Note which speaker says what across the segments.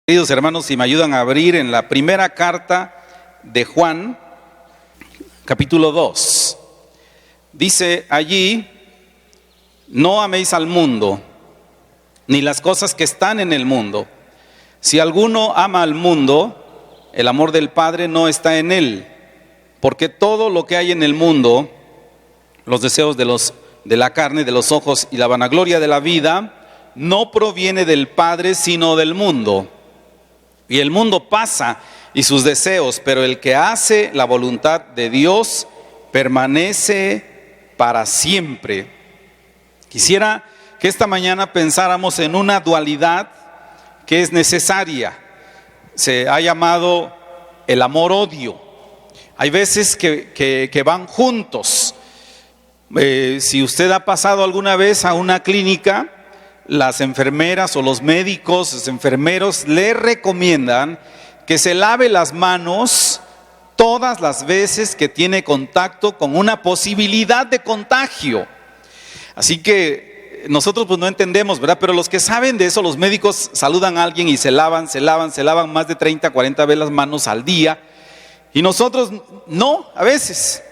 Speaker 1: Queridos hermanos, si me ayudan a abrir en la primera carta de Juan, capítulo 2. Dice allí: no améis al mundo, ni las cosas que están en el mundo. Si alguno ama al mundo, el amor del Padre no está en él. Porque todo lo que hay en el mundo, los deseos de la carne, de los ojos y la vanagloria de la vida, no proviene del Padre, sino del mundo. Y el mundo pasa y sus deseos, pero el que hace la voluntad de Dios permanece para siempre. Quisiera que esta mañana pensáramos en una dualidad que es necesaria. Se ha llamado el amor-odio. Hay veces que van juntos. Si usted ha pasado alguna vez a una clínica, las enfermeras o los médicos, los enfermeros le recomiendan que se lave las manos todas las veces que tiene contacto con una posibilidad de contagio. Así que nosotros pues no entendemos, ¿verdad? Pero los que saben de eso, los médicos saludan a alguien y se lavan más de 30, 40 veces las manos al día. Y nosotros no, a veces.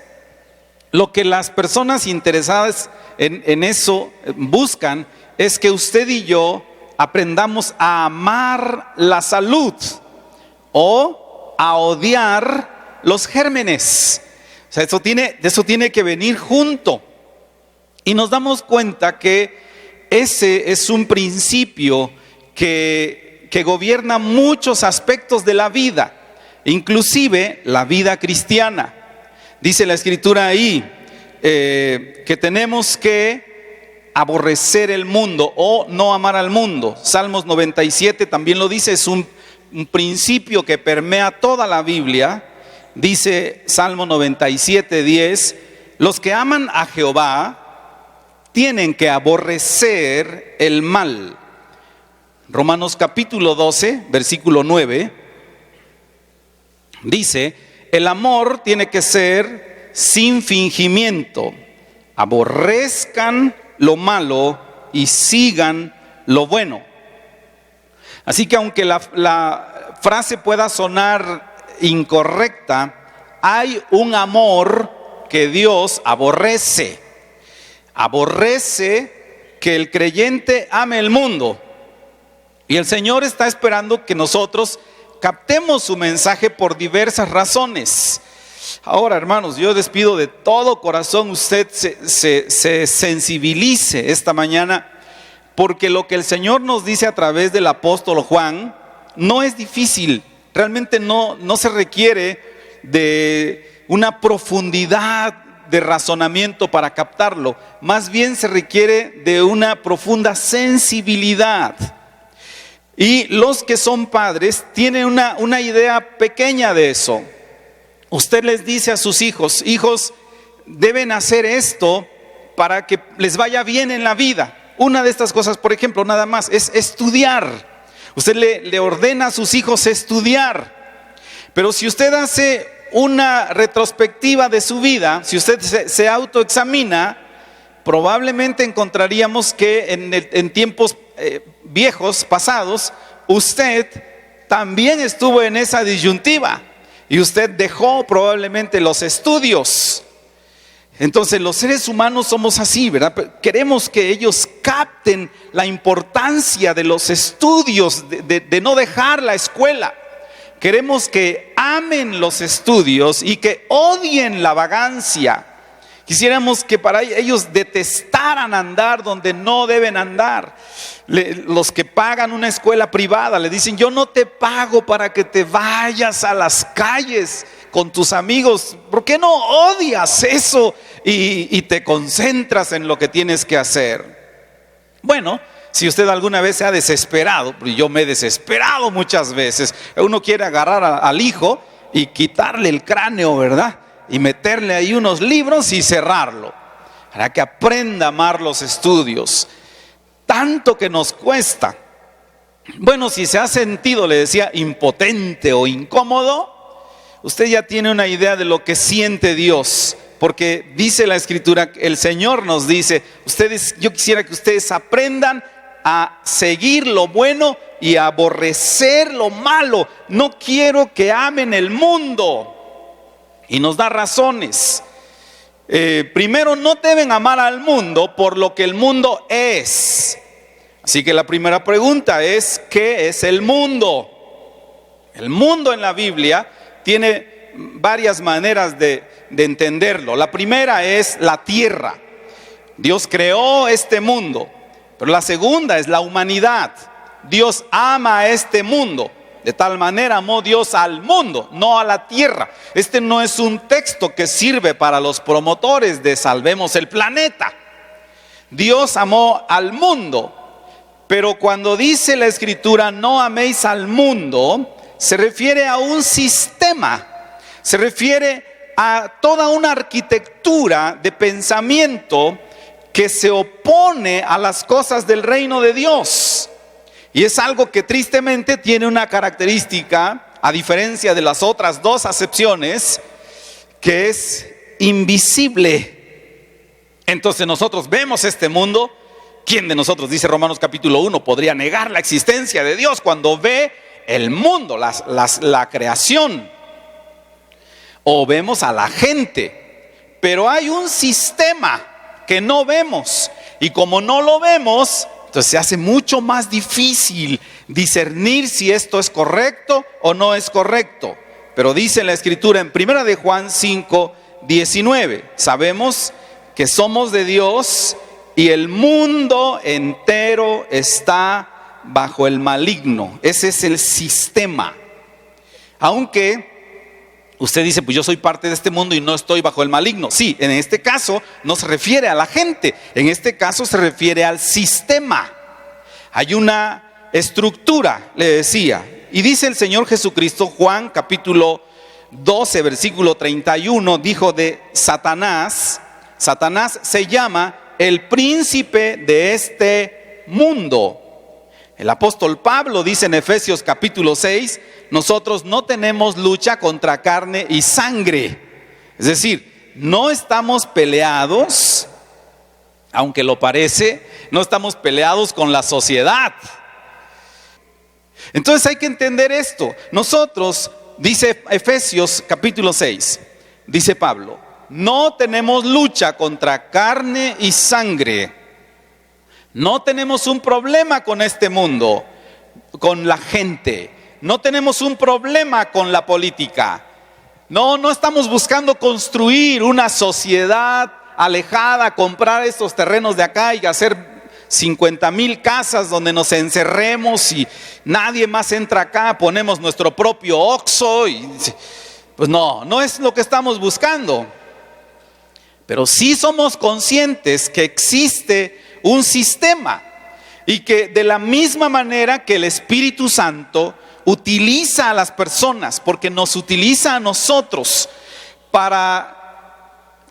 Speaker 1: Lo que las personas interesadas en eso buscan es que usted y yo aprendamos a amar la salud o a odiar los gérmenes. O sea, eso tiene que venir junto. Y nos damos cuenta que ese es un principio que gobierna muchos aspectos de la vida, inclusive la vida cristiana. Dice la Escritura ahí que tenemos que aborrecer el mundo o no amar al mundo. Salmos 97 también lo dice, es un principio que permea toda la Biblia. Dice Salmo 97:10: los que aman a Jehová tienen que aborrecer el mal. Romanos capítulo 12, versículo 9, dice: el amor tiene que ser sin fingimiento. Aborrezcan lo malo y sigan lo bueno. Así que aunque la frase pueda sonar incorrecta, hay un amor que Dios aborrece. Aborrece que el creyente ame el mundo. Y el Señor está esperando que nosotros captemos su mensaje por diversas razones. Ahora, hermanos, yo les pido de todo corazón usted se sensibilice esta mañana, porque lo que el Señor nos dice a través del apóstol Juan no es difícil. Realmente no se requiere de una profundidad de razonamiento para captarlo. Más bien se requiere de una profunda sensibilidad. Y los que son padres tienen una idea pequeña de eso. Usted les dice a sus hijos: hijos, deben hacer esto para que les vaya bien en la vida. Una de estas cosas, por ejemplo, nada más, es estudiar. Usted le ordena a sus hijos estudiar. Pero si usted hace una retrospectiva de su vida, si usted se autoexamina, probablemente encontraríamos que en tiempos viejos, pasados, usted también estuvo en esa disyuntiva. Y usted dejó probablemente los estudios. Entonces los seres humanos somos así, ¿verdad? Queremos que ellos capten la importancia de los estudios, de no dejar la escuela. Queremos que amen los estudios y que odien la vagancia. Quisiéramos que para ellos detestaran andar donde no deben andar. Los que pagan una escuela privada le dicen: yo no te pago para que te vayas a las calles con tus amigos. ¿Por qué no odias eso y te concentras en lo que tienes que hacer? Bueno, si usted alguna vez se ha desesperado, yo me he desesperado muchas veces. Uno quiere agarrar al hijo y quitarle el cráneo, ¿verdad? Y meterle ahí unos libros y cerrarlo, para que aprenda a amar los estudios. Tanto que nos cuesta. Bueno, si se ha sentido, le decía, impotente o incómodo, usted ya tiene una idea de lo que siente Dios. Porque dice la Escritura, el Señor nos dice: yo quisiera que ustedes aprendan a seguir lo bueno y aborrecer lo malo. No quiero que amen el mundo. Y nos da razones. Primero, no deben amar al mundo por lo que el mundo es. Así que la primera pregunta es, ¿qué es el mundo? El mundo en la Biblia tiene varias maneras de entenderlo. La primera es la tierra. Dios creó este mundo. Pero la segunda es la humanidad. Dios ama a este mundo. De tal manera amó Dios al mundo, no a la tierra. Este no es un texto que sirve para los promotores de salvemos el planeta. Dios amó al mundo. Pero cuando dice la Escritura no améis al mundo, se refiere a un sistema. Se refiere a toda una arquitectura de pensamiento que se opone a las cosas del reino de Dios. Y es algo que tristemente tiene una característica, a diferencia de las otras dos acepciones, que es invisible. Entonces nosotros vemos este mundo. ¿Quién de nosotros, dice Romanos capítulo 1, podría negar la existencia de Dios cuando ve el mundo, la creación? O vemos a la gente. Pero hay un sistema que no vemos. Y como no lo vemos, entonces se hace mucho más difícil discernir si esto es correcto o no es correcto. Pero dice la Escritura en 1 de Juan 5:19, sabemos que somos de Dios y el mundo entero está bajo el maligno. Ese es el sistema. Aunque usted dice, pues yo soy parte de este mundo y no estoy bajo el maligno. Sí, en este caso no se refiere a la gente, en este caso se refiere al sistema. Hay una estructura, le decía. Y dice el Señor Jesucristo, Juan capítulo 12, versículo 31, dijo de Satanás. Satanás se llama el príncipe de este mundo. El apóstol Pablo dice en Efesios capítulo 6, nosotros no tenemos lucha contra carne y sangre. Es decir, no estamos peleados, aunque lo parece, no estamos peleados con la sociedad. Entonces hay que entender esto. Nosotros, dice Efesios capítulo 6, dice Pablo, no tenemos lucha contra carne y sangre. No tenemos un problema con este mundo, con la gente. No tenemos un problema con la política. No estamos buscando construir una sociedad alejada, comprar estos terrenos de acá y hacer 50,000 casas donde nos encerremos y nadie más entra acá, ponemos nuestro propio Oxxo y pues no es lo que estamos buscando. Pero sí somos conscientes que existe un sistema y que de la misma manera que el Espíritu Santo utiliza a las personas, porque nos utiliza a nosotros para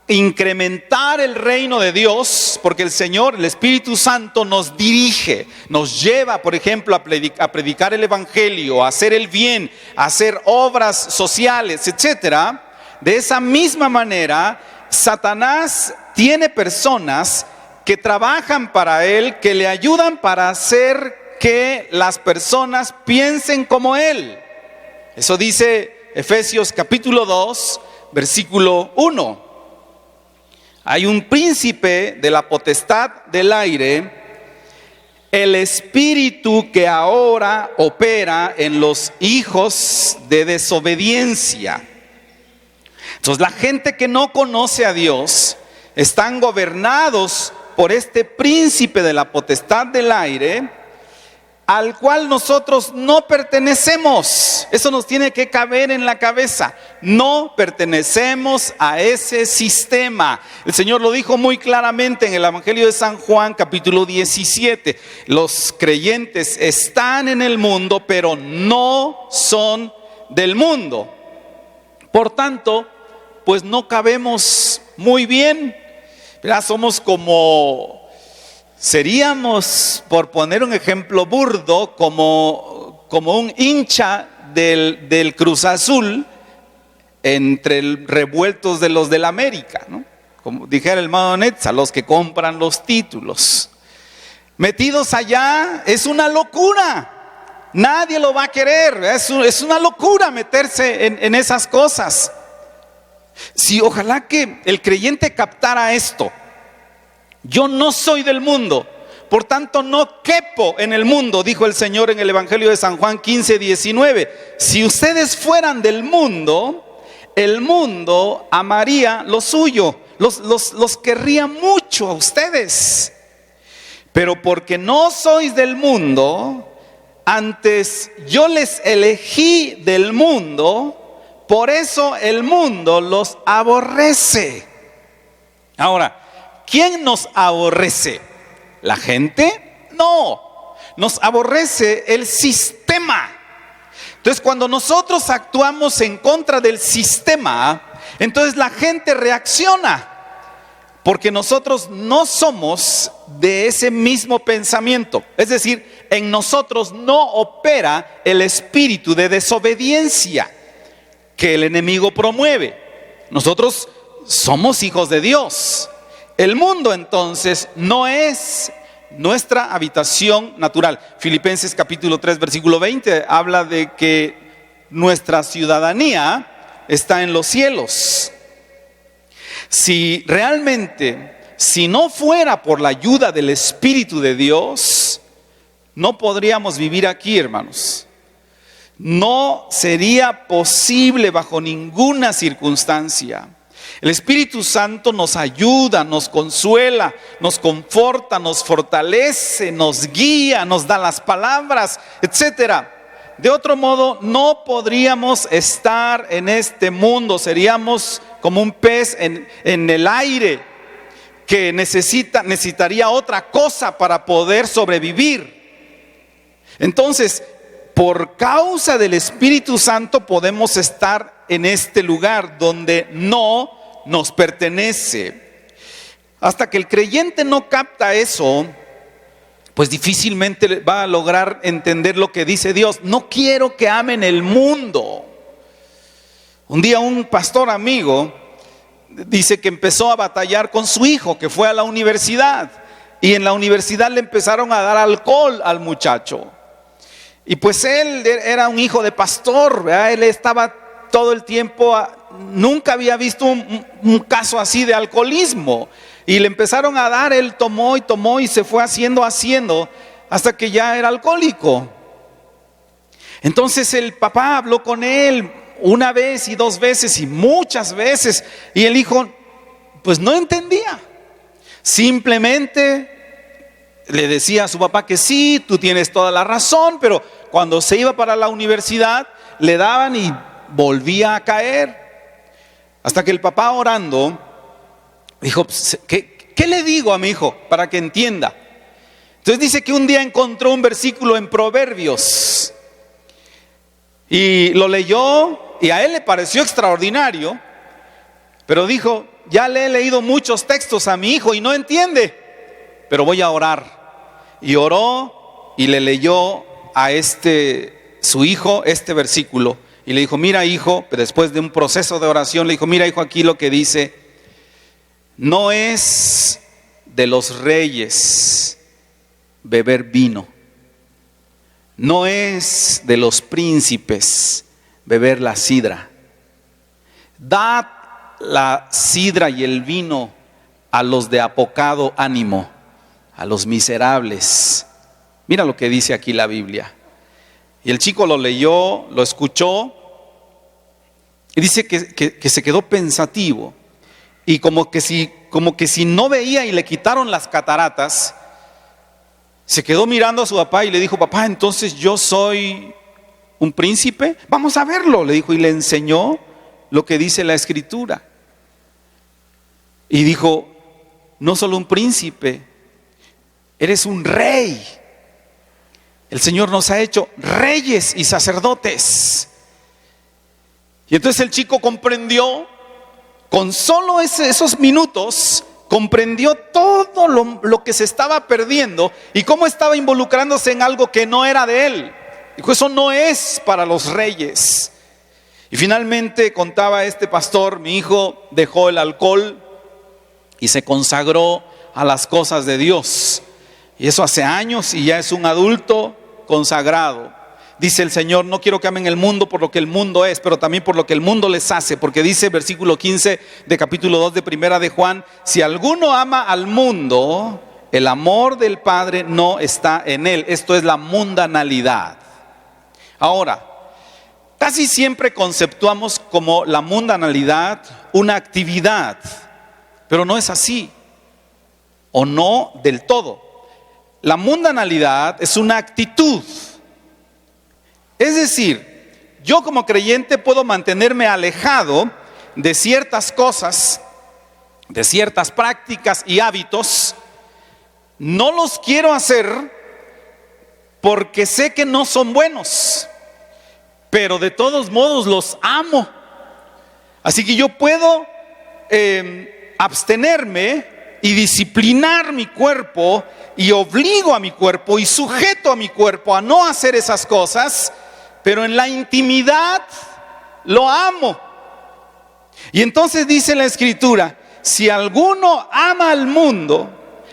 Speaker 1: incrementar el reino de Dios, porque el Señor, el Espíritu Santo nos dirige, nos lleva, por ejemplo, a predicar el evangelio, a hacer el bien, a hacer obras sociales, etcétera. De esa misma manera, Satanás tiene personas que trabajan para él, que le ayudan para hacer que las personas piensen como él. Eso dice Efesios capítulo 2, versículo 1. Hay un príncipe de la potestad del aire, el espíritu que ahora opera en los hijos de desobediencia. Entonces la gente que no conoce a Dios están gobernados por este príncipe de la potestad del aire, al cual nosotros no pertenecemos. Eso nos tiene que caber en la cabeza. No pertenecemos a ese sistema. El Señor lo dijo muy claramente en el Evangelio de San Juan, capítulo 17. Los creyentes están en el mundo, pero no son del mundo. Por tanto, pues no cabemos muy bien. Somos seríamos, por poner un ejemplo burdo, como un hincha del Cruz Azul entre revueltos de los del América, ¿no? Como dijera el hermano Netza, los que compran los títulos. Metidos allá es una locura. Nadie lo va a querer. Es una locura meterse en esas cosas. Si ojalá que el creyente captara esto. Yo no soy del mundo, por tanto no quepo en el mundo, dijo el Señor en el Evangelio de San Juan 15:19. Si ustedes fueran del mundo, el mundo amaría lo suyo, los querría mucho a ustedes. Pero porque no sois del mundo, antes yo les elegí del mundo, por eso el mundo los aborrece. Ahora, ¿quién nos aborrece? ¿La gente? No, nos aborrece el sistema. Entonces, cuando nosotros actuamos en contra del sistema, entonces la gente reacciona, porque nosotros no somos de ese mismo pensamiento. Es decir, en nosotros no opera el espíritu de desobediencia que el enemigo promueve. Nosotros somos hijos de Dios. El mundo entonces no es nuestra habitación natural. Filipenses capítulo 3 versículo 20 habla de que nuestra ciudadanía está en los cielos. Si no fuera por la ayuda del Espíritu de Dios, no podríamos vivir aquí, hermanos. No sería posible bajo ninguna circunstancia. El Espíritu Santo nos ayuda, nos consuela, nos conforta, nos fortalece, nos guía, nos da las palabras, etcétera. De otro modo, no podríamos estar en este mundo. Seríamos como un pez en el aire que necesitaría otra cosa para poder sobrevivir. Entonces, por causa del Espíritu Santo podemos estar en este lugar donde no nos pertenece. Hasta que el creyente no capta eso, pues difícilmente va a lograr entender lo que dice Dios. No quiero que amen el mundo. Un día un pastor amigo dice que empezó a batallar con su hijo, que fue a la universidad, y en la universidad le empezaron a dar alcohol al muchacho. Y pues él era un hijo de pastor, ¿verdad? Él estaba todo el tiempo, nunca había visto un caso así de alcoholismo. Y le empezaron a dar, él tomó y se fue haciendo, hasta que ya era alcohólico. Entonces el papá habló con él una vez y dos veces y muchas veces. Y el hijo pues no entendía. Simplemente le decía a su papá que sí, tú tienes toda la razón, pero cuando se iba para la universidad le daban y volvía a caer. Hasta que el papá, orando, dijo, ¿qué le digo a mi hijo para que entienda? Entonces dice que un día encontró un versículo en Proverbios y lo leyó y a él le pareció extraordinario, pero dijo, ya le he leído muchos textos a mi hijo y no entiende, pero voy a orar. Y oró y le leyó a su hijo este versículo y le dijo, mira hijo, después de un proceso de oración le dijo, mira hijo, aquí lo que dice: no es de los reyes beber vino, no es de los príncipes beber la sidra. Dad la sidra y el vino a los de apocado ánimo, a los miserables. Mira lo que dice aquí la Biblia. Y el chico lo leyó, lo escuchó y dice que se quedó pensativo. Y como que si no veía y le quitaron las cataratas, se quedó mirando a su papá y le dijo, papá, entonces yo soy un príncipe. Vamos a verlo, le dijo, y le enseñó lo que dice la Escritura. Y dijo, no solo un príncipe, eres un rey. El Señor nos ha hecho reyes y sacerdotes. Y entonces el chico comprendió, con solo esos minutos, comprendió todo lo que se estaba perdiendo y cómo estaba involucrándose en algo que no era de él. Dijo, eso no es para los reyes. Y finalmente contaba este pastor, mi hijo dejó el alcohol y se consagró a las cosas de Dios. Y eso hace años y ya es un adulto consagrado. dice el Señor, no quiero que amen el mundo por lo que el mundo es, pero también por lo que el mundo les hace, porque dice versículo 15 de capítulo 2 de primera de Juan, si alguno ama al mundo, el amor del Padre no está en él. Esto es la mundanalidad. Ahora, casi siempre conceptuamos como la mundanalidad una actividad, pero no es así, o no del todo. La mundanalidad es una actitud. Es decir, yo como creyente puedo mantenerme alejado de ciertas cosas, de ciertas prácticas y hábitos. No los quiero hacer porque sé que no son buenos, pero de todos modos los amo. Así que yo puedo abstenerme y disciplinar mi cuerpo y obligo a mi cuerpo y sujeto a mi cuerpo a no hacer esas cosas, pero en la intimidad lo amo. Y entonces dice la Escritura, si alguno ama al mundo,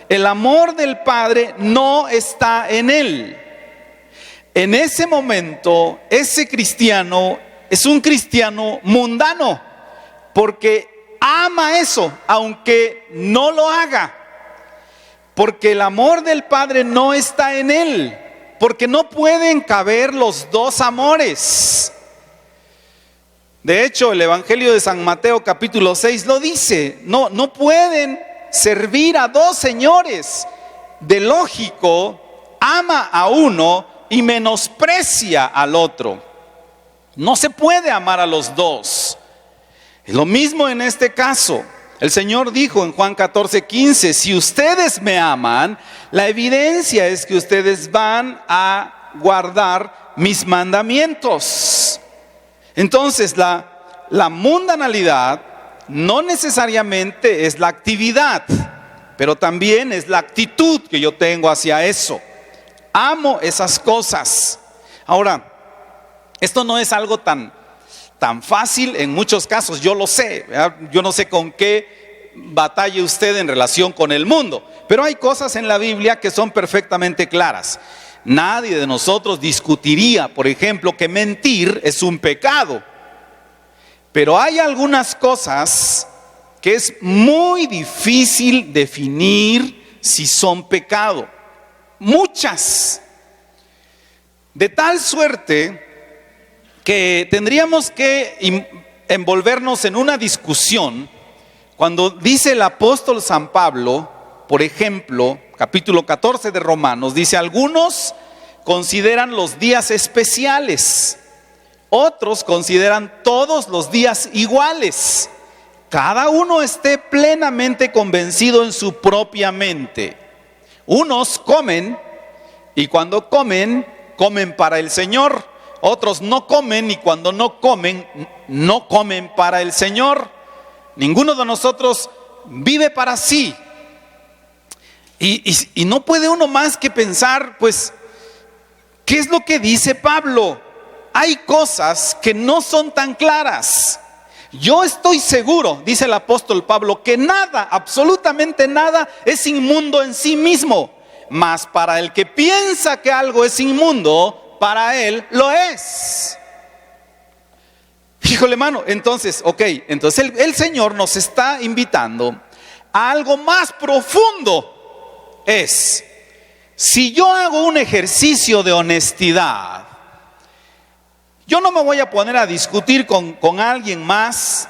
Speaker 1: el amor del Padre no está en él. En ese momento, ese cristiano es un cristiano mundano, porque ama eso, aunque no lo haga. Porque el amor del Padre no está en él, porque no pueden caber los dos amores. De hecho, el Evangelio de San Mateo capítulo 6 lo dice, no pueden servir a dos señores. De lógico, ama a uno y menosprecia al otro. No se puede amar a los dos. Es lo mismo en este caso. El Señor dijo en Juan 14:15, si ustedes me aman, la evidencia es que ustedes van a guardar mis mandamientos. Entonces la mundanalidad no necesariamente es la actividad, pero también es la actitud que yo tengo hacia eso. Amo esas cosas. Ahora, esto no es algo tan fácil en muchos casos, yo lo sé, ¿verdad? Yo no sé con qué batalle usted en relación con el mundo, pero hay cosas en la Biblia que son perfectamente claras. Nadie de nosotros discutiría, por ejemplo, que mentir es un pecado, pero hay algunas cosas que es muy difícil definir si son pecado, muchas, de tal suerte que tendríamos que envolvernos en una discusión cuando dice el apóstol San Pablo, por ejemplo, capítulo 14 de Romanos, dice, algunos consideran los días especiales, otros consideran todos los días iguales. Cada uno esté plenamente convencido en su propia mente. Unos comen y cuando comen, comen para el Señor. Otros no comen y cuando no comen, no comen para el Señor. Ninguno de nosotros vive para sí. Y no puede uno más que pensar, pues, ¿qué es lo que dice Pablo? Hay cosas que no son tan claras. Yo estoy seguro, dice el apóstol Pablo, que nada, absolutamente nada, es inmundo en sí mismo. Mas para el que piensa que algo es inmundo, para él lo es. Híjole, hermano, entonces el Señor nos está invitando a algo más profundo. Es, si yo hago un ejercicio de honestidad, yo no me voy a poner a discutir con alguien más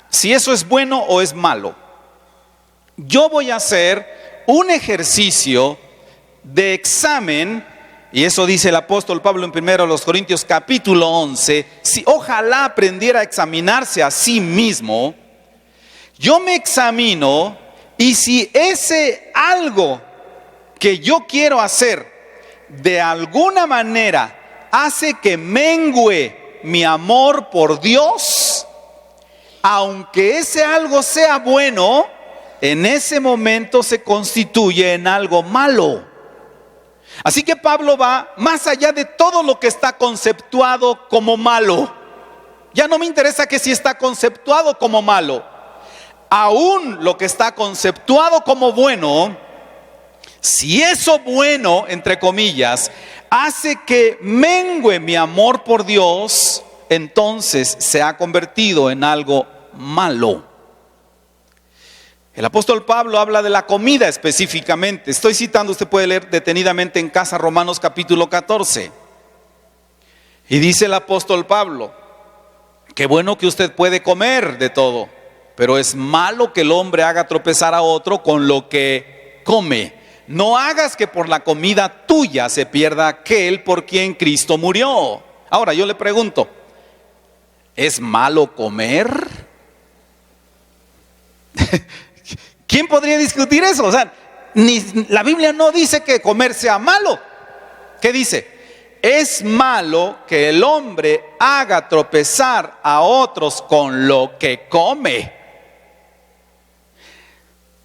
Speaker 1: si eso es bueno o es malo. Yo voy a hacer un ejercicio de examen. Y eso dice el apóstol Pablo en 1 Corintios capítulo 11. Si ojalá aprendiera a examinarse a sí mismo, yo me examino y si ese algo que yo quiero hacer de alguna manera hace que mengüe mi amor por Dios, aunque ese algo sea bueno, en ese momento se constituye en algo malo. Así que Pablo va más allá de todo lo que está conceptuado como malo. Ya no me interesa que si está conceptuado como malo, aún lo que está conceptuado como bueno, Si eso bueno, entre comillas, hace que mengue mi amor por Dios, entonces se ha convertido en algo malo. El apóstol Pablo habla de la comida específicamente. Estoy citando, usted puede leer detenidamente en casa Romanos capítulo 14. Y dice el apóstol Pablo: qué bueno que usted puede comer de todo, pero es malo que el hombre haga tropezar a otro con lo que come. No hagas que por la comida tuya se pierda aquel por quien Cristo murió. Ahora yo le pregunto, ¿es malo comer? ¿Quién podría discutir eso? O sea, la Biblia no dice que comer sea malo. ¿Qué dice? Es malo que el hombre haga tropezar a otros con lo que come.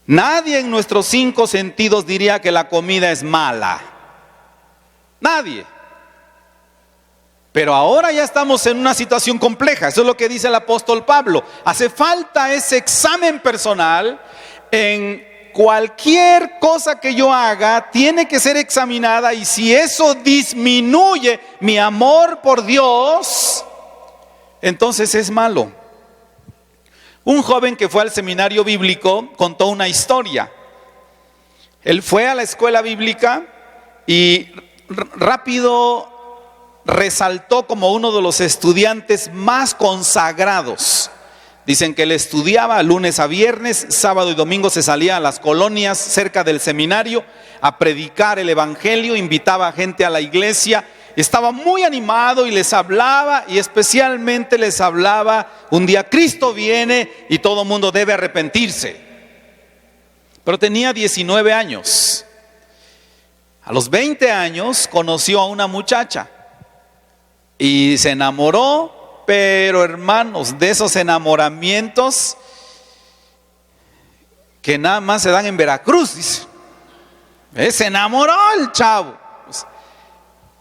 Speaker 1: Nadie en nuestros 5 sentidos diría que la comida es mala. Nadie. Pero ahora ya estamos en una situación compleja. Eso es lo que dice el apóstol Pablo. Hace falta ese examen personal. En cualquier cosa que yo haga tiene que ser examinada, y si eso disminuye mi amor por Dios, entonces es malo. Un joven que fue al seminario bíblico contó una historia. Él fue a la escuela bíblica y rápido resaltó como uno de los estudiantes más consagrados. Dicen que él estudiaba lunes a viernes, sábado y domingo se salía a las colonias cerca del seminario a predicar el evangelio, invitaba a gente a la iglesia, estaba muy animado y les hablaba, y especialmente les hablaba un día: Cristo viene y todo mundo debe arrepentirse. Pero tenía 19 años. A los 20 años conoció a una muchacha y se enamoró. Pero hermanos, de esos enamoramientos que nada más se dan en Veracruz, dice. Se enamoró el chavo.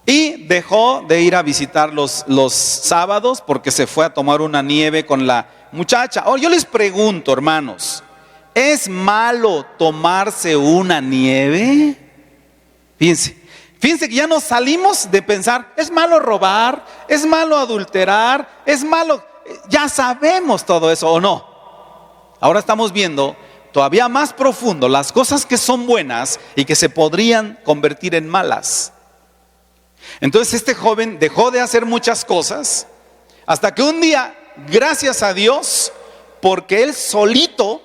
Speaker 1: Y dejó de ir a visitar los sábados porque se fue a tomar una nieve con la muchacha. Ahora yo les pregunto, hermanos, ¿es malo tomarse una nieve? Fíjense que ya nos salimos de pensar, es malo robar, es malo adulterar, es malo, ya sabemos todo eso, ¿o no? Ahora estamos viendo todavía más profundo las cosas que son buenas y que se podrían convertir en malas. Entonces este joven dejó de hacer muchas cosas hasta que un día, gracias a Dios, porque él solito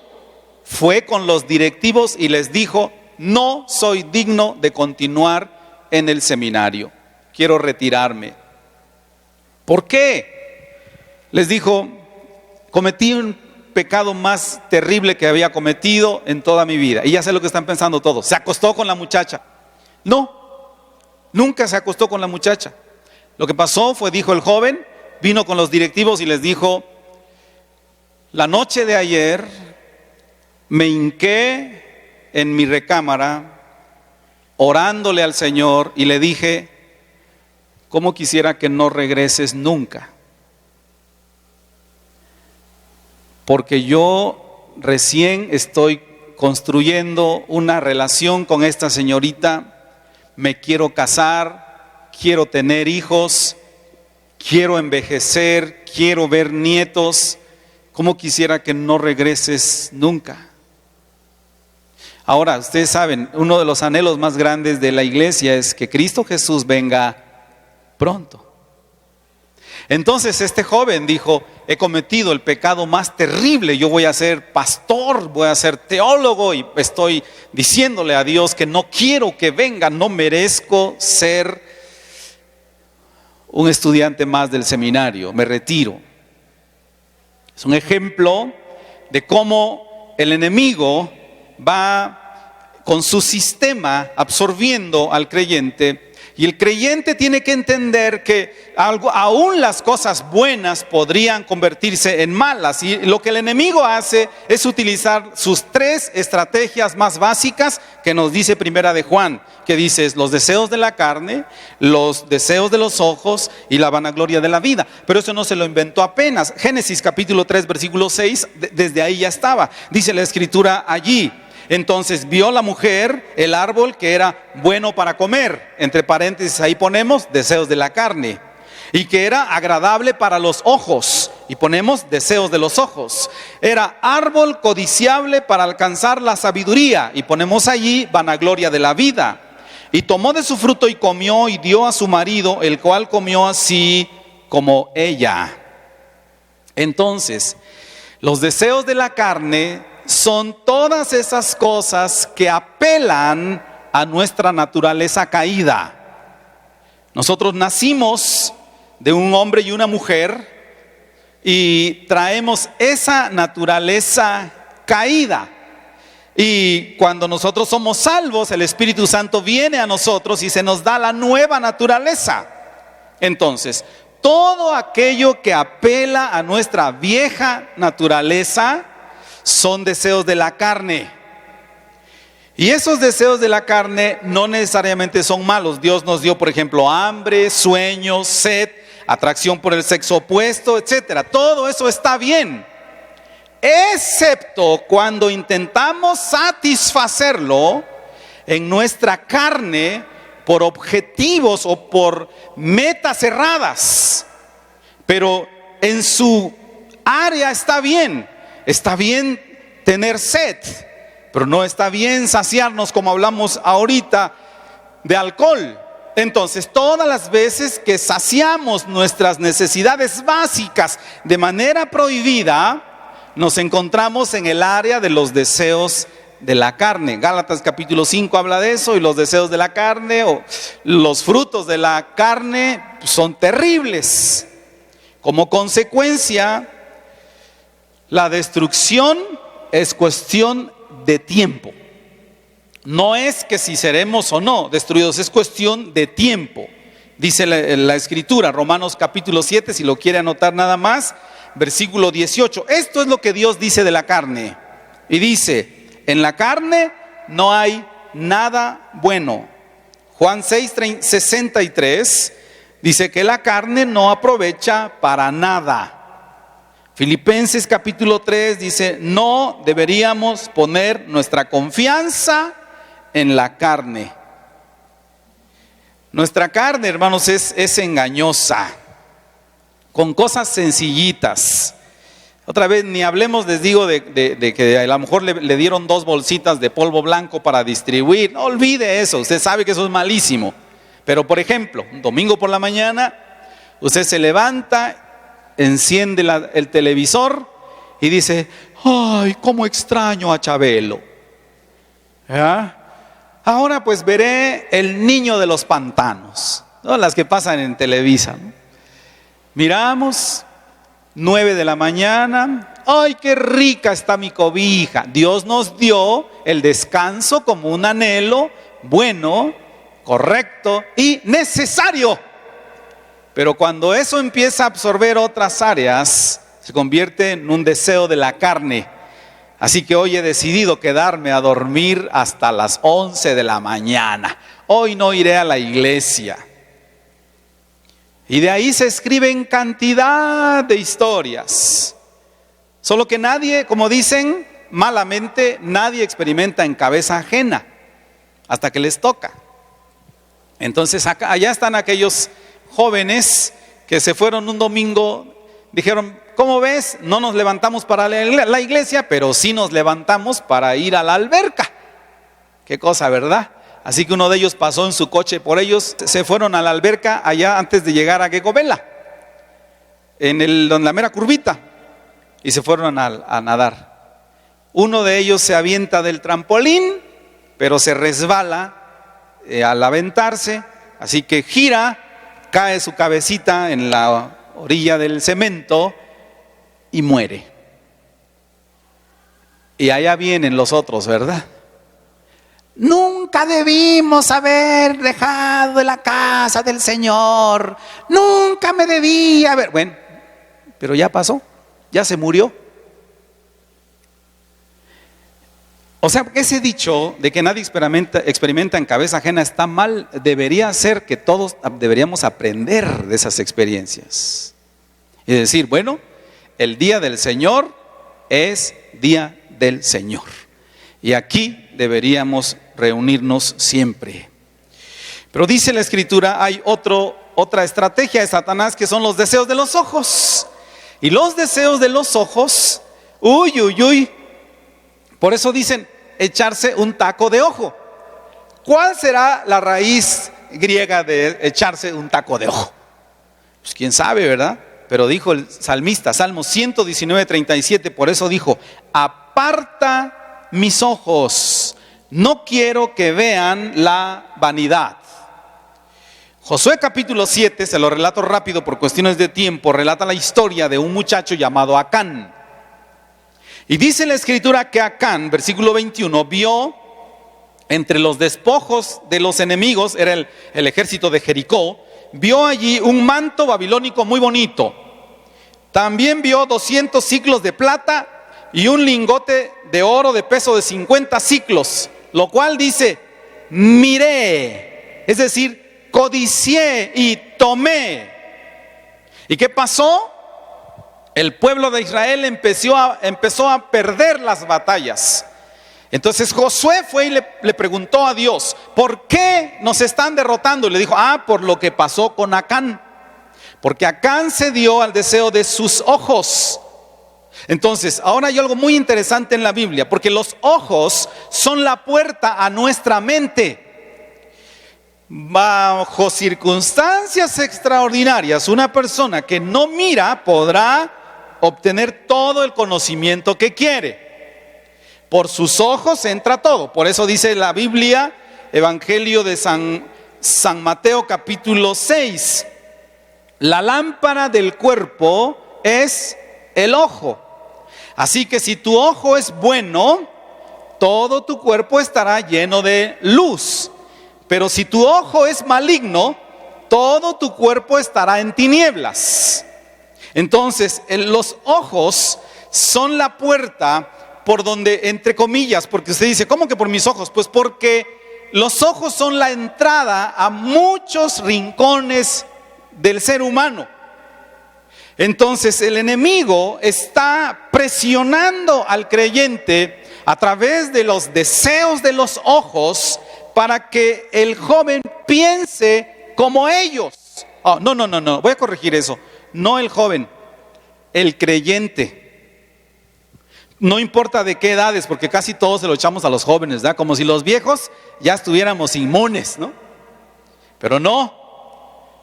Speaker 1: fue con los directivos y les dijo: no soy digno de continuar en el seminario, quiero retirarme. ¿Por qué? Les dijo: cometí un pecado más terrible que había cometido en toda mi vida. Y ya sé lo que están pensando todos: ¿se acostó con la muchacha? No, nunca se acostó con la muchacha. Lo que pasó fue, dijo el joven, vino con los directivos y les dijo: la noche de ayer me hinqué en mi recámara orándole al Señor y le dije: ¿cómo quisiera que no regreses nunca? Porque yo recién estoy construyendo una relación con esta señorita, me quiero casar, quiero tener hijos, quiero envejecer, quiero ver nietos. ¿Cómo quisiera que no regreses nunca? Ahora, ustedes saben, uno de los anhelos más grandes de la iglesia es que Cristo Jesús venga pronto. Entonces este joven dijo: he cometido el pecado más terrible, yo voy a ser pastor, voy a ser teólogo y estoy diciéndole a Dios que no quiero que venga, no merezco ser un estudiante más del seminario, me retiro. Es un ejemplo de cómo el enemigo va con su sistema absorbiendo al creyente, y el creyente tiene que entender que aún las cosas buenas podrían convertirse en malas, y lo que el enemigo hace es utilizar sus 3 estrategias más básicas que nos dice Primera de Juan, que dice: los deseos de la carne, los deseos de los ojos y la vanagloria de la vida. Pero eso no se lo inventó apenas. Génesis capítulo 3 versículo 6, desde ahí ya estaba. Dice la escritura allí: Entonces vio la mujer el árbol que era bueno para comer, entre paréntesis ahí ponemos deseos de la carne, y que era agradable para los ojos, y ponemos deseos de los ojos. Era árbol codiciable para alcanzar la sabiduría, y ponemos allí vanagloria de la vida. Y tomó de su fruto y comió y dio a su marido, el cual comió así como ella. Entonces, los deseos de la carne son todas esas cosas que apelan a nuestra naturaleza caída. Nosotros nacimos de un hombre y una mujer y traemos esa naturaleza caída. Y cuando nosotros somos salvos, el Espíritu Santo viene a nosotros y se nos da la nueva naturaleza. Entonces, todo aquello que apela a nuestra vieja naturaleza son deseos de la carne. Y esos deseos de la carne no necesariamente son malos. Dios nos dio, por ejemplo, hambre, sueños, sed, atracción por el sexo opuesto, etcétera. Todo eso está bien, excepto cuando intentamos satisfacerlo en nuestra carne por objetivos o por metas cerradas. Pero en su área está bien tener sed, pero no está bien saciarnos, como hablamos ahorita, de alcohol. Entonces, todas las veces que saciamos nuestras necesidades básicas de manera prohibida, nos encontramos en el área de los deseos de la carne. Gálatas capítulo 5 habla de eso, y los deseos de la carne o los frutos de la carne son terribles. Como consecuencia, la destrucción es cuestión de tiempo. No es que si seremos o no destruidos, es cuestión de tiempo. Dice la Escritura, Romanos capítulo 7, si lo quiere anotar nada más, versículo 18. Esto es lo que Dios dice de la carne. Y dice, en la carne no hay nada bueno. Juan 6, 63 dice que la carne no aprovecha para nada. Filipenses capítulo 3 dice, no deberíamos poner nuestra confianza en la carne. Nuestra carne, hermanos, es engañosa, con cosas sencillitas. Otra vez, ni hablemos, les digo, de que a lo mejor le dieron 2 bolsitas de polvo blanco para distribuir. No olvide eso, usted sabe que eso es malísimo. Pero por ejemplo, un domingo por la mañana, usted se levanta, enciende el televisor y dice, ay, cómo extraño a Chabelo. ¿Ya? Ahora pues veré El Niño de los Pantanos, ¿no? Las que pasan en Televisa, ¿no? Miramos, 9 de la mañana, ay, qué rica está mi cobija. Dios nos dio el descanso como un anhelo bueno, correcto y necesario. Pero cuando eso empieza a absorber otras áreas, se convierte en un deseo de la carne. Así que hoy he decidido quedarme a dormir hasta las 11 de la mañana. Hoy no iré a la iglesia. Y de ahí se escriben cantidad de historias. Solo que nadie, como dicen malamente, nadie experimenta en cabeza ajena hasta que les toca. Entonces allá están aquellos jóvenes que se fueron un domingo, dijeron, ¿cómo ves? No nos levantamos para la iglesia, pero sí nos levantamos para ir a la alberca. Qué cosa, ¿verdad? Así que uno de ellos pasó en su coche por ellos, se fueron a la alberca allá antes de llegar a Guecovela, en la mera curvita, y se fueron a nadar. Uno de ellos se avienta del trampolín, pero se resbala al aventarse, así que gira, cae su cabecita en la orilla del cemento y muere. Y allá vienen los otros, ¿verdad? Nunca debimos haber dejado la casa del Señor. Nunca me debía haber. Bueno, pero ya pasó, ya se murió. O sea, ese dicho de que nadie experimenta en cabeza ajena está mal. Debería ser que todos deberíamos aprender de esas experiencias y decir, bueno, el día del Señor es día del Señor. Y aquí deberíamos reunirnos siempre. Pero dice la Escritura, hay otra estrategia de Satanás, que son los deseos de los ojos. Y los deseos de los ojos, por eso dicen echarse un taco de ojo. ¿Cuál será la raíz griega de echarse un taco de ojo? Pues quién sabe, ¿verdad? Pero dijo el salmista, Salmo 119:37, por eso dijo: aparta mis ojos, no quiero que vean la vanidad. Josué capítulo 7, se lo relato rápido por cuestiones de tiempo, relata la historia de un muchacho llamado Acán. Y dice la Escritura que Acán, versículo 21, vio entre los despojos de los enemigos, era el ejército de Jericó, vio allí un manto babilónico muy bonito. También vio 200 siclos de plata y un lingote de oro de peso de 50 siclos, lo cual dice, miré, es decir, codicié y tomé. ¿Y qué pasó? El pueblo de Israel empezó a perder las batallas. Entonces Josué fue y le preguntó a Dios: ¿por qué nos están derrotando? Y le dijo: por lo que pasó con Acán. Porque Acán cedió al deseo de sus ojos. Entonces, ahora hay algo muy interesante en la Biblia, porque los ojos son la puerta a nuestra mente. Bajo circunstancias extraordinarias, una persona que no mira podrá obtener todo el conocimiento que quiere. Por sus ojos entra todo. Por eso dice la Biblia, Evangelio de San Mateo capítulo 6, la lámpara del cuerpo es el ojo. Así que si tu ojo es bueno, todo tu cuerpo estará lleno de luz. Pero si tu ojo es maligno, todo tu cuerpo estará en tinieblas. Entonces, los ojos son la puerta por donde, entre comillas, porque usted dice, ¿cómo que por mis ojos? Pues porque los ojos son la entrada a muchos rincones del ser humano. Entonces, el enemigo está presionando al creyente a través de los deseos de los ojos para que el joven piense como ellos. No, voy a corregir eso. No el joven, el creyente. No importa de qué edades, porque casi todos se lo echamos a los jóvenes, ¿verdad? Como si los viejos ya estuviéramos inmunes, ¿no? Pero no.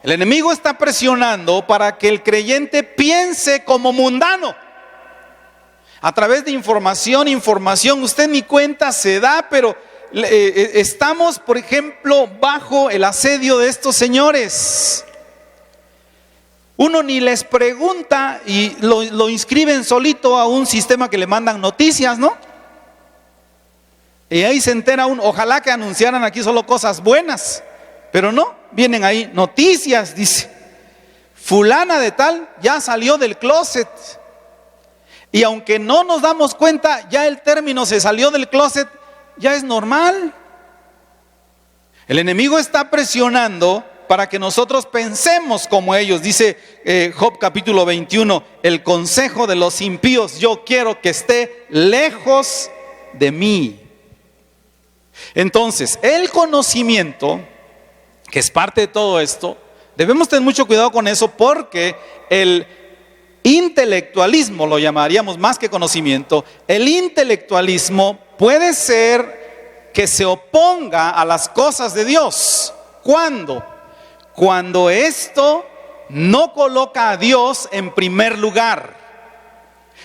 Speaker 1: El enemigo está presionando para que el creyente piense como mundano. A través de información, usted ni cuenta se da, pero estamos, por ejemplo, bajo el asedio de estos señores. Uno ni les pregunta y lo inscriben solito a un sistema que le mandan noticias, ¿no? Y ahí se entera uno. Ojalá que anunciaran aquí solo cosas buenas, pero no, vienen ahí noticias, dice, fulana de tal ya salió del closet. Y aunque no nos damos cuenta, ya el término se salió del closet ya es normal. El enemigo está presionando para que nosotros pensemos como ellos. Dice Job capítulo 21, el consejo de los impíos yo quiero que esté lejos de mí. Entonces, el conocimiento, que es parte de todo esto, debemos tener mucho cuidado con eso, porque el intelectualismo, lo llamaríamos más que conocimiento, el intelectualismo puede ser que se oponga a las cosas de Dios. ¿Cuándo? Cuando esto no coloca a Dios en primer lugar.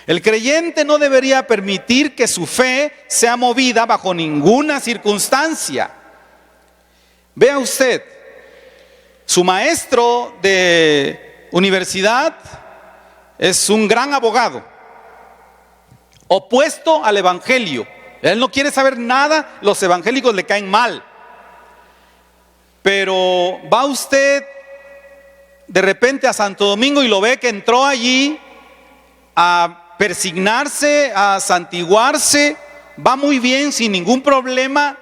Speaker 1: El creyente no debería permitir que su fe sea movida bajo ninguna circunstancia. Vea usted, su maestro de universidad es un gran abogado, opuesto al evangelio. Él no quiere saber nada, los evangélicos le caen mal. Pero va usted de repente a Santo Domingo y lo ve que entró allí a persignarse, a santiguarse, va muy bien, sin ningún problema,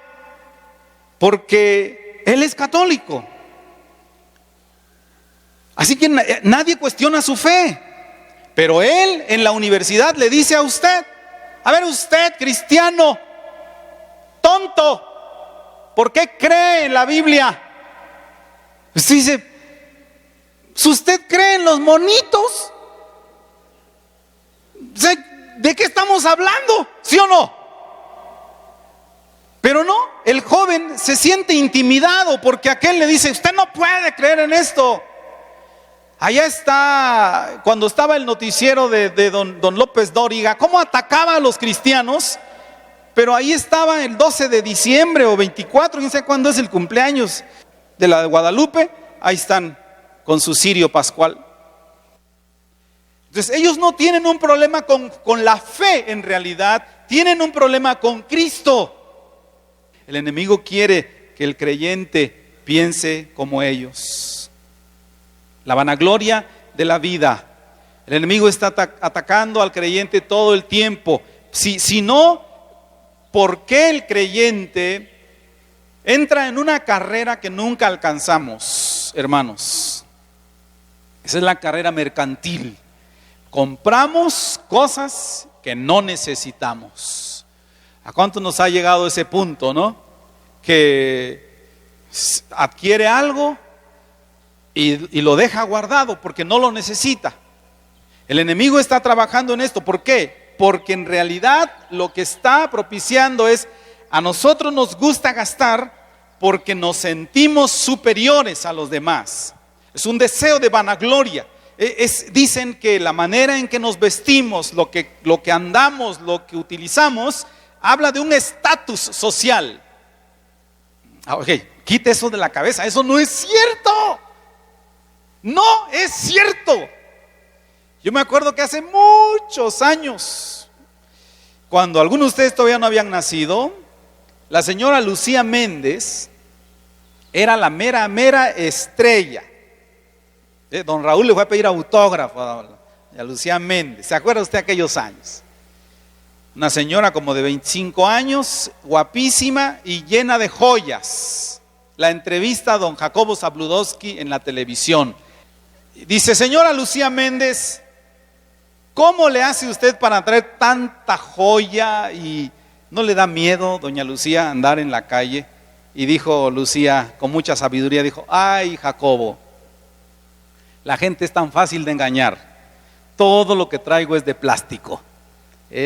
Speaker 1: porque él es católico. Así que nadie cuestiona su fe. Pero él en la universidad le dice a usted: a ver, usted cristiano, tonto, ¿por qué cree en la Biblia? Usted dice, si usted cree en los monitos, ¿de qué estamos hablando? ¿Sí o no? Pero no, el joven se siente intimidado porque aquel le dice, usted no puede creer en esto. Allá está, cuando estaba el noticiero de don López Dóriga, cómo atacaba a los cristianos. Pero ahí estaba el 12 de diciembre o 24, no sé cuándo es el cumpleaños de la de Guadalupe. Ahí están con su cirio pascual. Entonces ellos no tienen un problema con la fe en realidad, tienen un problema con Cristo. El enemigo quiere que el creyente piense como ellos. La vanagloria de la vida. El enemigo está atacando al creyente todo el tiempo. Si no, ¿por qué el creyente entra en una carrera que nunca alcanzamos, hermanos? Esa es la carrera mercantil. Compramos cosas que no necesitamos. ¿A cuánto nos ha llegado ese punto, no? Que adquiere algo y lo deja guardado porque no lo necesita. El enemigo está trabajando en esto. ¿Por qué? Porque en realidad lo que está propiciando es, a nosotros nos gusta gastar porque nos sentimos superiores a los demás. Es un deseo de vanagloria. Dicen que la manera en que nos vestimos, lo que andamos, lo que utilizamos, habla de un estatus social. Ok, quite eso de la cabeza, eso no es cierto. No es cierto. Yo me acuerdo que hace muchos años, cuando algunos de ustedes todavía no habían nacido, la señora Lucía Méndez era la mera estrella. Don Raúl le fue a pedir autógrafo a Lucía Méndez. ¿Se acuerda usted de aquellos años? Una señora como de 25 años, guapísima y llena de joyas. La entrevista a don Jacobo Zabludowski en la televisión. Dice, señora Lucía Méndez, ¿cómo le hace usted para traer tanta joya? ¿Y no le da miedo, doña Lucía, andar en la calle? Y dijo Lucía, con mucha sabiduría, dijo, ay, Jacobo, la gente es tan fácil de engañar. Todo lo que traigo es de plástico.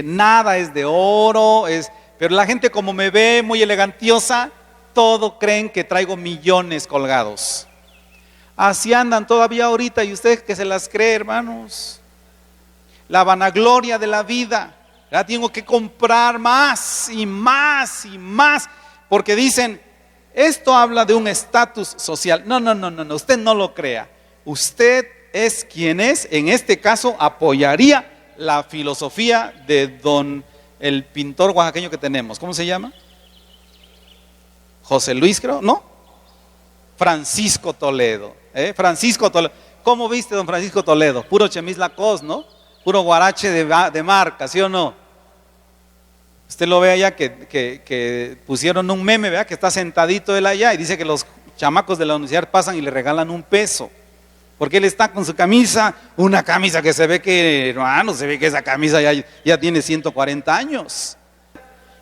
Speaker 1: Nada es de oro, pero la gente como me ve muy elegantiosa, todo creen que traigo millones colgados. Así andan todavía ahorita y usted que se las cree, hermanos. La vanagloria de la vida. Ya tengo que comprar más y más y más, porque dicen, esto habla de un estatus social. No, usted no lo crea. Usted es quien es, en este caso apoyaría la filosofía de el pintor oaxaqueño que tenemos. ¿Cómo se llama? José Luis, creo, ¿no? Francisco Toledo. Francisco Toledo. ¿Cómo viste don Francisco Toledo? Puro chemis Lacoste, ¿no? Puro guarache de marca, ¿sí o no? Usted lo ve allá que pusieron un meme, ¿verdad? Que está sentadito él allá y dice que los chamacos de la universidad pasan y le regalan $1. Porque él está con su camisa, una camisa que se ve que, hermano, se ve que esa camisa ya tiene 140 años.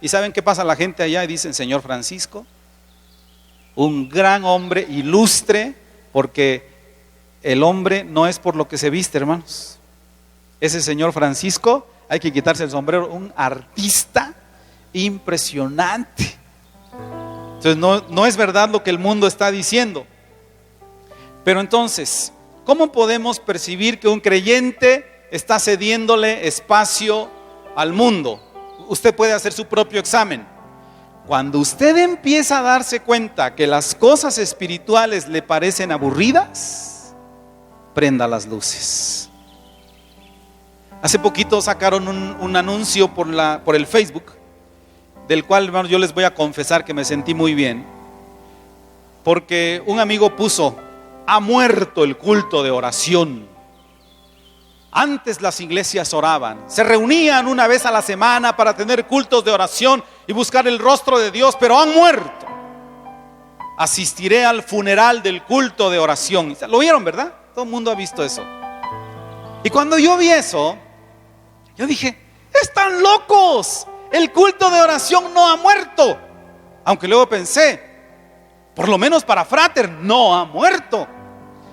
Speaker 1: ¿Y saben qué pasa la gente allá? Y dicen, señor Francisco, un gran hombre ilustre, porque el hombre no es por lo que se viste, hermanos. Ese señor Francisco, hay que quitarse el sombrero, un artista impresionante. Entonces no es verdad lo que el mundo está diciendo. Pero entonces, ¿cómo podemos percibir que un creyente está cediéndole espacio al mundo? Usted puede hacer su propio examen. Cuando usted empieza a darse cuenta que las cosas espirituales le parecen aburridas, prenda las luces. Hace poquito sacaron un anuncio por el Facebook, del cual, hermano, yo les voy a confesar que me sentí muy bien, porque un amigo puso: ha muerto el culto de oración. Antes las iglesias oraban, se reunían una vez a la semana para tener cultos de oración y buscar el rostro de Dios, pero han muerto. Asistiré al funeral del culto de oración. ¿Lo vieron, verdad? Todo el mundo ha visto eso. Y cuando yo vi eso, yo dije, están locos, el culto de oración no ha muerto. Aunque luego pensé, por lo menos para Frater no ha muerto,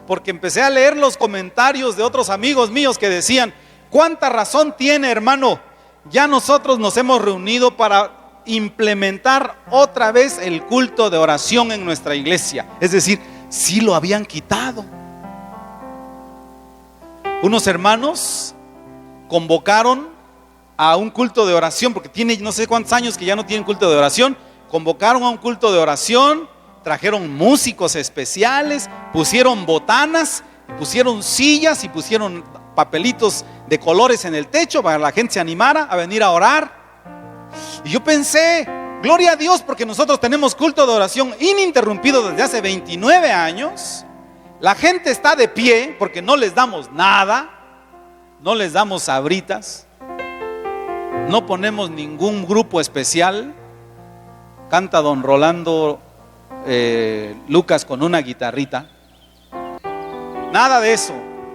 Speaker 1: porque empecé a leer los comentarios de otros amigos míos que decían: ¿cuánta razón tiene, hermano? Ya nosotros nos hemos reunido para implementar otra vez el culto de oración en nuestra iglesia. Es decir, sí lo habían quitado. Unos hermanos convocaron a un culto de oración, porque tiene no sé cuántos años que ya no tienen culto de oración. Convocaron a un culto de oración, trajeron músicos especiales, pusieron botanas, pusieron sillas y pusieron papelitos de colores en el techo para que la gente se animara a venir a orar. Y yo pensé, gloria a Dios, porque nosotros tenemos culto de oración ininterrumpido desde hace 29 años. La gente está de pie porque no les damos nada, no les damos sabritas, no ponemos ningún grupo especial. Canta don Rolando Lucas con una guitarrita. Nada de eso.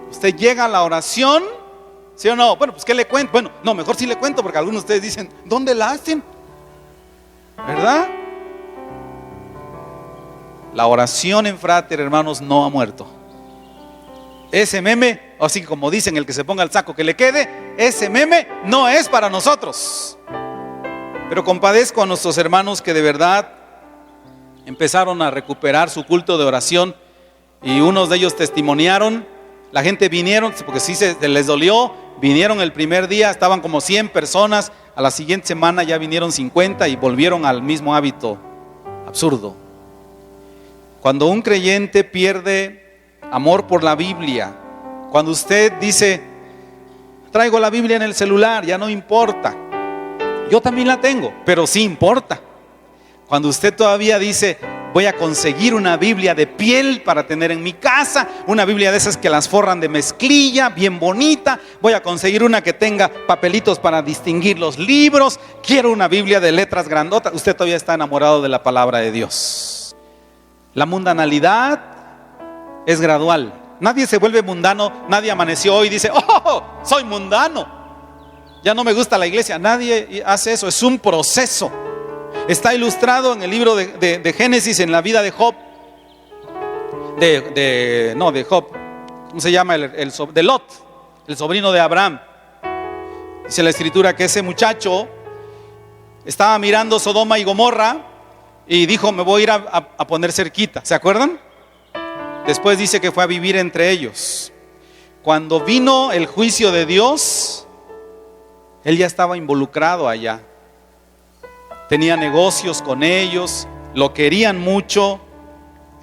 Speaker 1: Usted llega a la oración, ¿sí o no? Bueno, pues ¿qué le cuento? Bueno, no, mejor sí le cuento, porque algunos de ustedes dicen: ¿dónde la hacen? ¿Verdad? La oración en Frater, hermanos, no ha muerto. Ese meme, así como dicen, el que se ponga el saco que le quede, ese meme no es para nosotros. Pero compadezco a nuestros hermanos que de verdad empezaron a recuperar su culto de oración, y unos de ellos testimoniaron. La gente vinieron, porque sí se les dolió. Vinieron el primer día, estaban como 100 personas. A la siguiente semana ya vinieron 50 y volvieron al mismo hábito absurdo. Cuando un creyente pierde amor por la Biblia, cuando usted dice: traigo la Biblia en el celular, ya no importa. Yo también la tengo, pero sí importa. Cuando usted todavía dice: voy a conseguir una Biblia de piel para tener en mi casa, una Biblia de esas que las forran de mezclilla, bien bonita. Voy a conseguir una que tenga papelitos para distinguir los libros. Quiero una Biblia de letras grandotas. Usted todavía está enamorado de la palabra de Dios. La mundanalidad es gradual. Nadie se vuelve mundano. Nadie amaneció hoy y dice: oh, soy mundano, ya no me gusta la iglesia. Nadie hace eso, es un proceso. Está ilustrado en el libro de Génesis, en la vida de Job. De Job, ¿cómo se llama? De Lot, el sobrino de Abraham. Dice la escritura que ese muchacho estaba mirando Sodoma y Gomorra y dijo: me voy a ir a poner cerquita. ¿Se acuerdan? Después dice que fue a vivir entre ellos. Cuando vino el juicio de Dios, él ya estaba involucrado allá. Tenía negocios con ellos, lo querían mucho.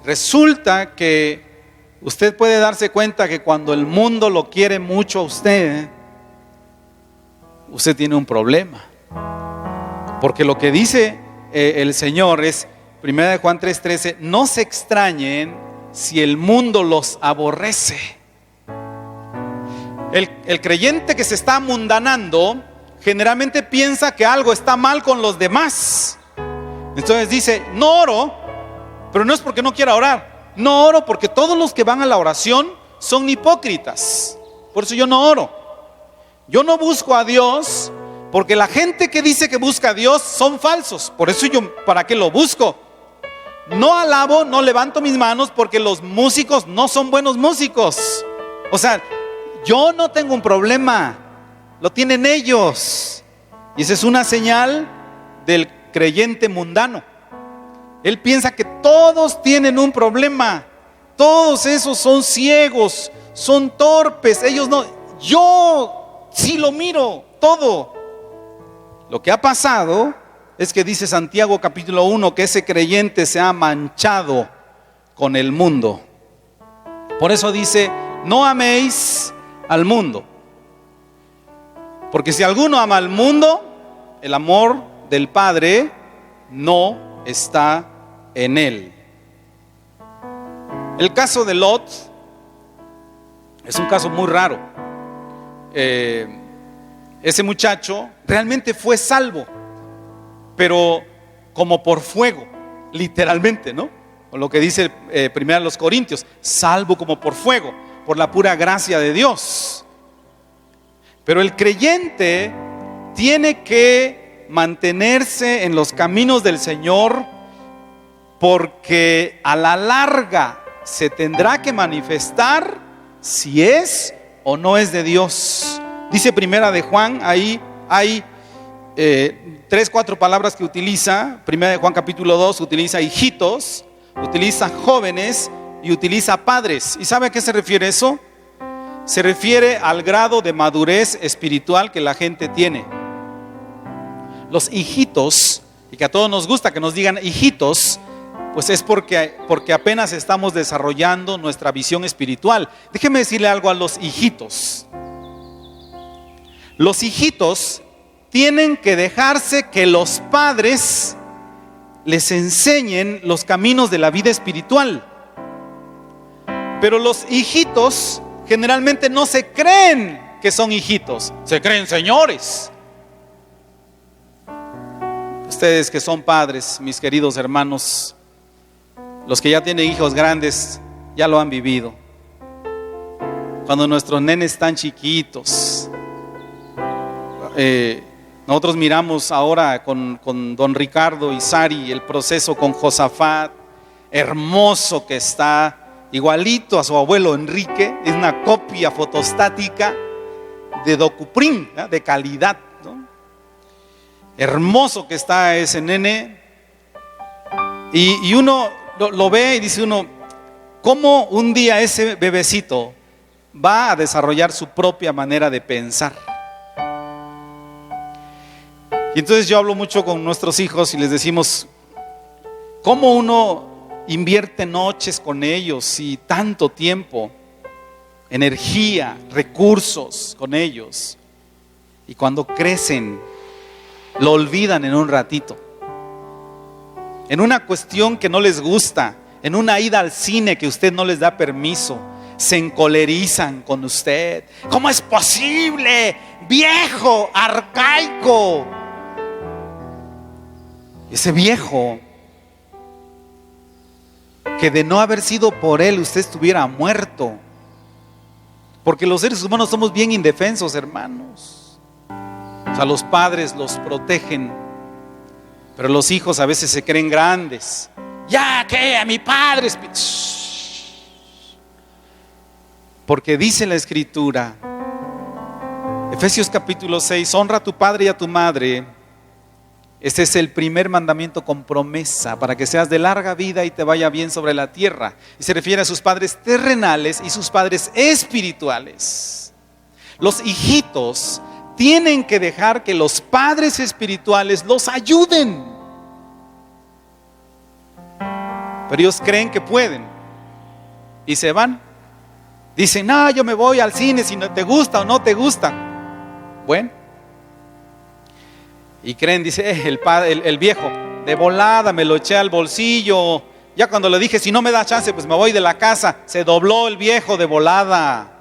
Speaker 1: Resulta que usted puede darse cuenta que cuando el mundo lo quiere mucho a usted, usted tiene un problema. Porque lo que dice el Señor es, 1 Juan 3:13: no se extrañen si el mundo los aborrece. El creyente que se está mundanando generalmente piensa que algo está mal con los demás. Entonces dice: no oro, pero no es porque no quiera orar. No oro porque todos los que van a la oración son hipócritas. Por eso yo no oro. Yo no busco a Dios porque la gente que dice que busca a Dios son falsos. Por eso yo, ¿para qué lo busco? No alabo, no levanto mis manos porque los músicos no son buenos músicos. O sea, yo no tengo un problema, lo tienen ellos. Y esa es una señal del creyente mundano. Él piensa que todos tienen un problema. Todos esos son ciegos, son torpes. Ellos no. Yo sí lo miro todo. Lo que ha pasado es que dice Santiago capítulo 1 que ese creyente se ha manchado con el mundo. Por eso dice: no améis al mundo. Porque si alguno ama al mundo, el amor del Padre no está en él. El caso de Lot es un caso muy raro. Ese muchacho realmente fue salvo, pero como por fuego, literalmente, ¿no? O lo que dice primero los Corintios: salvo como por fuego, por la pura gracia de Dios. Pero el creyente tiene que mantenerse en los caminos del Señor porque a la larga se tendrá que manifestar si es o no es de Dios. Dice Primera de Juan, ahí hay 3-4 palabras que utiliza. Primera de Juan capítulo 2 utiliza hijitos, utiliza jóvenes y utiliza padres. ¿Y sabe a qué se refiere eso? Se refiere al grado de madurez espiritual que la gente tiene. Los hijitos, y que a todos nos gusta que nos digan hijitos, pues es porque apenas estamos desarrollando nuestra visión espiritual. Déjeme decirle algo a los hijitos. Los hijitos tienen que dejarse que los padres les enseñen los caminos de la vida espiritual. Pero los hijitos generalmente no se creen que son hijitos, se creen señores. Ustedes que son padres, mis queridos hermanos, los que ya tienen hijos grandes, ya lo han vivido. Cuando nuestros nenes están chiquitos, nosotros miramos ahora con don Ricardo y Sari el proceso con Josafat, hermoso que está, igualito a su abuelo Enrique, es una copia fotostática de docuprim, ¿no? De calidad, ¿no? Hermoso que está ese nene. Y uno lo ve y dice uno, ¿cómo un día ese bebecito va a desarrollar su propia manera de pensar? Y entonces yo hablo mucho con nuestros hijos y les decimos, ¿cómo uno invierte noches con ellos y tanto tiempo, energía, recursos con ellos? Y cuando crecen, lo olvidan en un ratito. En una cuestión que no les gusta, en una ida al cine que usted no les da permiso, se encolerizan con usted. ¿Cómo es posible? Viejo, arcaico. Ese viejo que de no haber sido por él usted estuviera muerto. Porque los seres humanos somos bien indefensos, hermanos. O sea, los padres los protegen, pero los hijos a veces se creen grandes. Ya que a mi padre. Porque dice la Escritura, Efesios capítulo 6, honra a tu padre y a tu madre. Este es el primer mandamiento con promesa para que seas de larga vida y te vaya bien sobre la tierra. Y se refiere a sus padres terrenales y sus padres espirituales. Los hijitos tienen que dejar que los padres espirituales los ayuden. Pero ellos creen que pueden y se van. Dicen, no, yo me voy al cine si no te gusta o no te gusta. Bueno. Y creen, dice, el viejo, de volada me lo eché al bolsillo. Ya cuando le dije, si no me da chance, pues me voy de la casa. Se dobló el viejo de volada.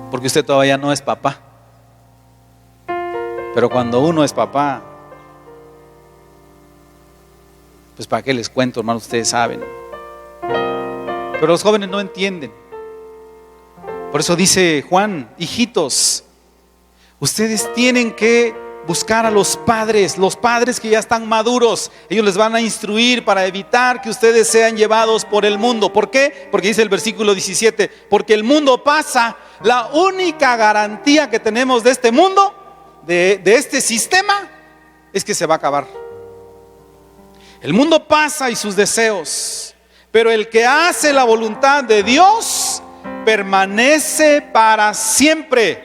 Speaker 1: Porque usted todavía no es papá. Pero cuando uno es papá, pues para qué les cuento, hermanos, ustedes saben. Pero los jóvenes no entienden. Por eso dice Juan, hijitos, ustedes tienen que buscar a los padres que ya están maduros. Ellos les van a instruir para evitar que ustedes sean llevados por el mundo. ¿Por qué? Porque dice el versículo 17, porque el mundo pasa. La única garantía que tenemos de este mundo, de este sistema, es que se va a acabar. El mundo pasa y sus deseos, pero el que hace la voluntad de Dios permanece para siempre.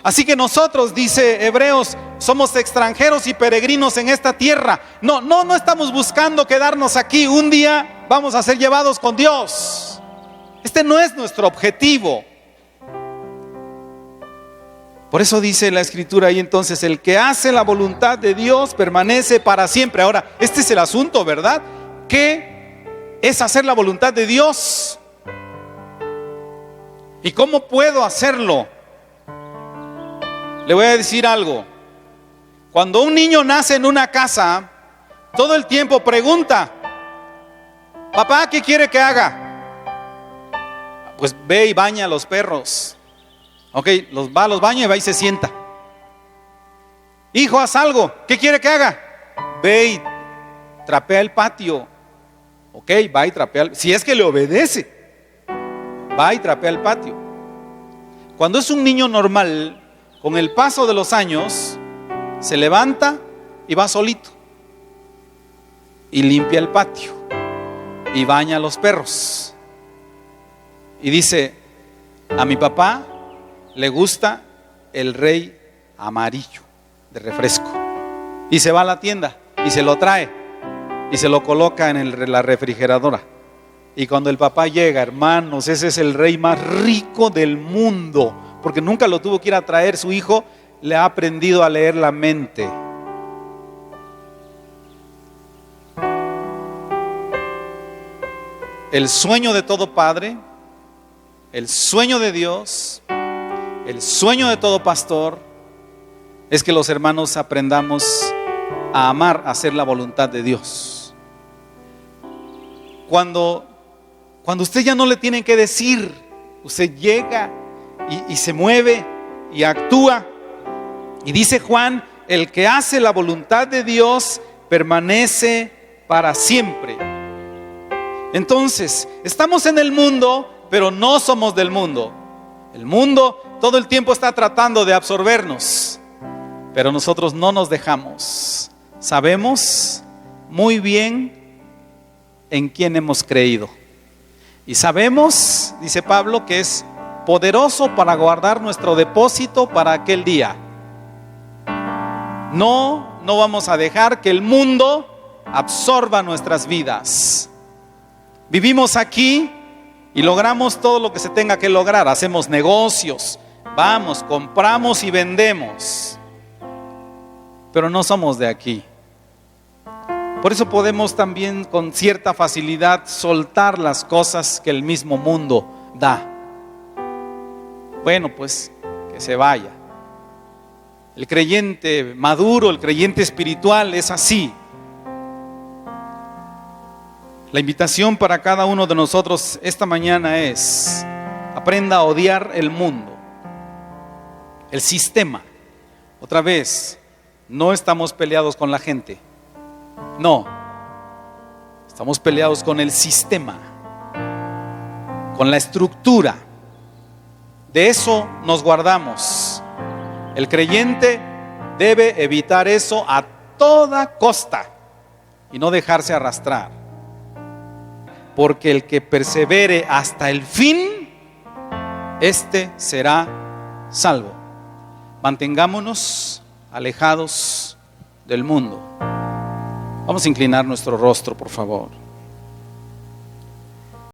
Speaker 1: Así que nosotros, dice Hebreos, somos extranjeros y peregrinos en esta tierra. No estamos buscando quedarnos aquí. Un día vamos a ser llevados con Dios. Este no es nuestro objetivo. Por eso dice la Escritura ahí entonces, el que hace la voluntad de Dios permanece para siempre. Ahora, este es el asunto, ¿verdad? ¿Qué es hacer la voluntad de Dios? ¿Y cómo puedo hacerlo? Le voy a decir algo. Cuando un niño nace en una casa, todo el tiempo pregunta, papá, ¿qué quiere que haga? Pues ve y baña a los perros. Ok, va a los baños y va y se sienta. Hijo, haz algo. ¿Qué quiere que haga? ve y trapea el patio. Ok, va y trapea, si es que le obedece, va y trapea el patio. Cuando es un niño normal, con el paso de los años, se levanta y va solito y limpia el patio y baña a los perros y dice: a mi papá le gusta el Rey amarillo de refresco, y se va a la tienda y se lo trae y se lo coloca en la refrigeradora. Y cuando el papá llega, hermanos, ese es el Rey más rico del mundo, porque nunca lo tuvo que ir a traer. Su hijo le ha aprendido a leer la mente. El sueño de todo padre, el sueño de Dios, el sueño de todo pastor es que los hermanos aprendamos a amar, a hacer la voluntad de Dios. Cuando usted ya no le tiene que decir, usted llega y se mueve y actúa. Y dice Juan: el que hace la voluntad de Dios permanece para siempre. Entonces, estamos en el mundo, pero no somos del mundo. El mundo todo el tiempo está tratando de absorbernos, pero nosotros no nos dejamos. Sabemos muy bien en quién hemos creído. Y sabemos, dice Pablo, que es poderoso para guardar nuestro depósito para aquel día. No vamos a dejar que el mundo absorba nuestras vidas. Vivimos aquí y logramos todo lo que se tenga que lograr. Hacemos negocios, vamos, compramos y vendemos, pero no somos de aquí. Por eso podemos también con cierta facilidad soltar las cosas que el mismo mundo da. Bueno, pues que se vaya. El creyente maduro, el creyente espiritual es así. La invitación para cada uno de nosotros esta mañana es: aprenda a odiar el mundo, el sistema. Otra vez, no estamos peleados con la gente. No, estamos peleados con el sistema, con la estructura. De eso nos guardamos. El creyente debe evitar eso a toda costa y no dejarse arrastrar, porque el que persevere hasta el fin, este será salvo. Mantengámonos alejados del mundo. Vamos a inclinar nuestro rostro, por favor.